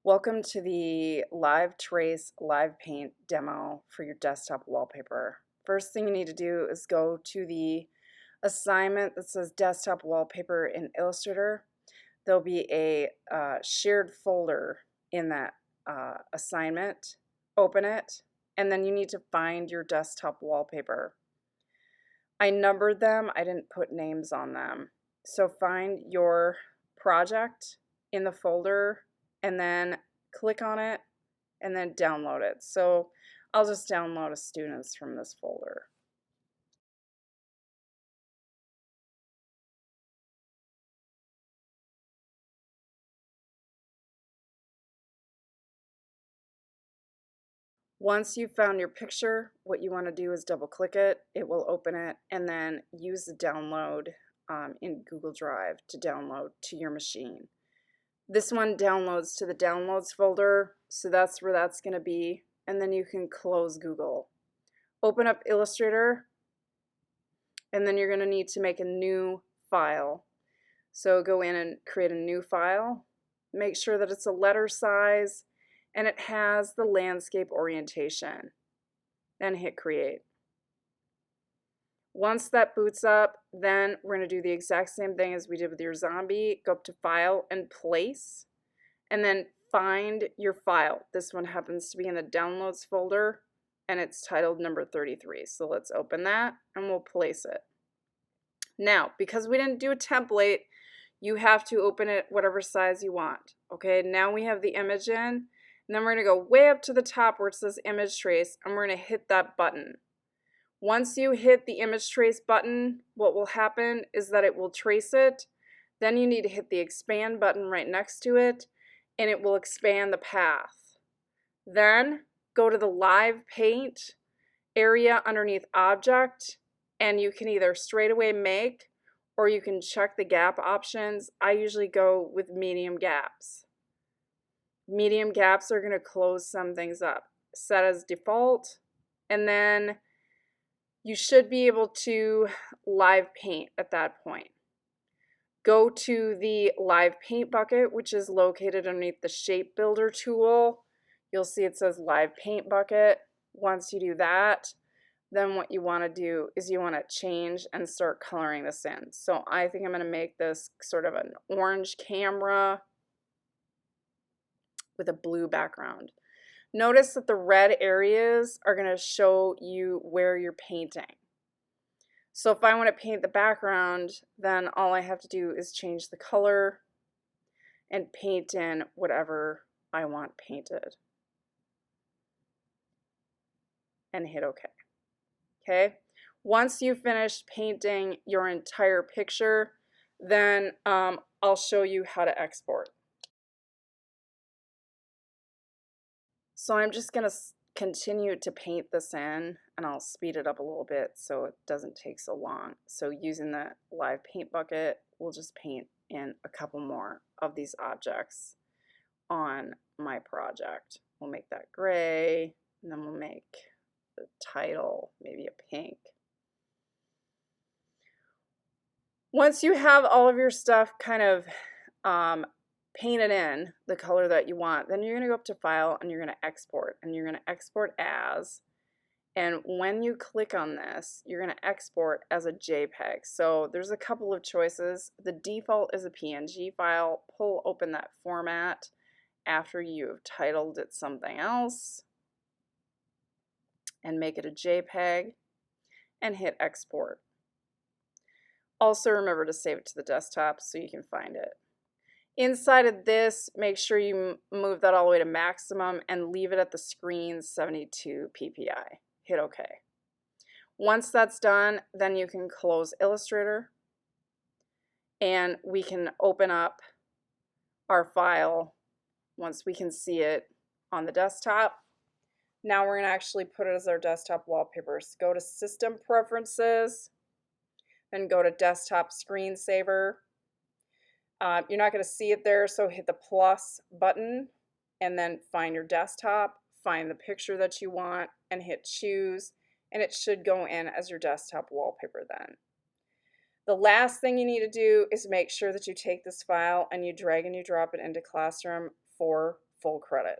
Welcome to the Live Trace Live Paint demo for your desktop wallpaper. First thing you need to do is go to the assignment that says Desktop Wallpaper in Illustrator. There'll be a shared folder in that assignment. Open it, and then you need to find your desktop wallpaper. I numbered them, I didn't put names on them. So find your project in the folder and then click on it and then download it. So I'll just download a student's from this folder. Once you've found your picture, what you want to do is double click it. It will open it, and then use the download in Google Drive to download to your machine. This one downloads to the downloads folder, so that's where that's going to be, and then you can close Google. Open up Illustrator, and then you're going to need to make a new file. So go in and create a new file. Make sure that it's a letter size and it has the landscape orientation. Then hit create. Once that boots up, then we're going to do the exact same thing as we did with your zombie. Go up to File and Place, and then find your file. This one happens to be in the Downloads folder, and it's titled number 33. So let's open that, and we'll place it. Now, because we didn't do a template, you have to open it whatever size you want. Okay, now we have the image in, and then we're going to go way up to the top where it says Image Trace, and we're going to hit that button. Once you hit the Image Trace button, what will happen is that it will trace it. Then you need to hit the Expand button right next to it, and it will expand the path. Then go to the Live Paint area underneath Object, and you can either straight away make, or you can check the gap options. I usually go with medium gaps. Medium gaps are going to close some things up. Set as default, and then you should be able to live paint at that point. Go to the live paint bucket, which is located underneath the shape builder tool. You'll see it says live paint bucket. Once you do that, then what you want to do is you want to change and start coloring this in. So I think I'm going to make this sort of an orange camera with a blue background. Notice that the red areas are going to show you where you're painting. So if I want to paint the background, then all I have to do is change the color and paint in whatever I want painted. And hit OK. Okay? Once you've finished painting your entire picture, then I'll show you how to export. So I'm just going to continue to paint this in, and I'll speed it up a little bit so it doesn't take so long. So using the live paint bucket, we'll just paint in a couple more of these objects on my project. We'll make that gray, and then we'll make the title maybe a pink. Once you have all of your stuff kind of painted in the color that you want, then you're going to go up to File and you're going to export, and you're going to export as, and when you click on this, you're going to export as a JPEG. So there's a couple of choices. The default is a PNG file. Pull open that format after you've titled it something else and make it a JPEG and hit export. Also remember to save it to the desktop so you can find it. Inside of this, make sure you move that all the way to maximum and leave it at the screen 72 ppi. Hit OK. Once that's done, then you can close Illustrator and we can open up our file once we can see it on the desktop. Now we're going to actually put it as our desktop wallpaper. So go to System Preferences, then go to Desktop Screensaver. You're not going to see it there, so hit the plus button and then find your desktop, find the picture that you want, and hit choose, and it should go in as your desktop wallpaper then. The last thing you need to do is make sure that you take this file and you drag and you drop it into Classroom for full credit.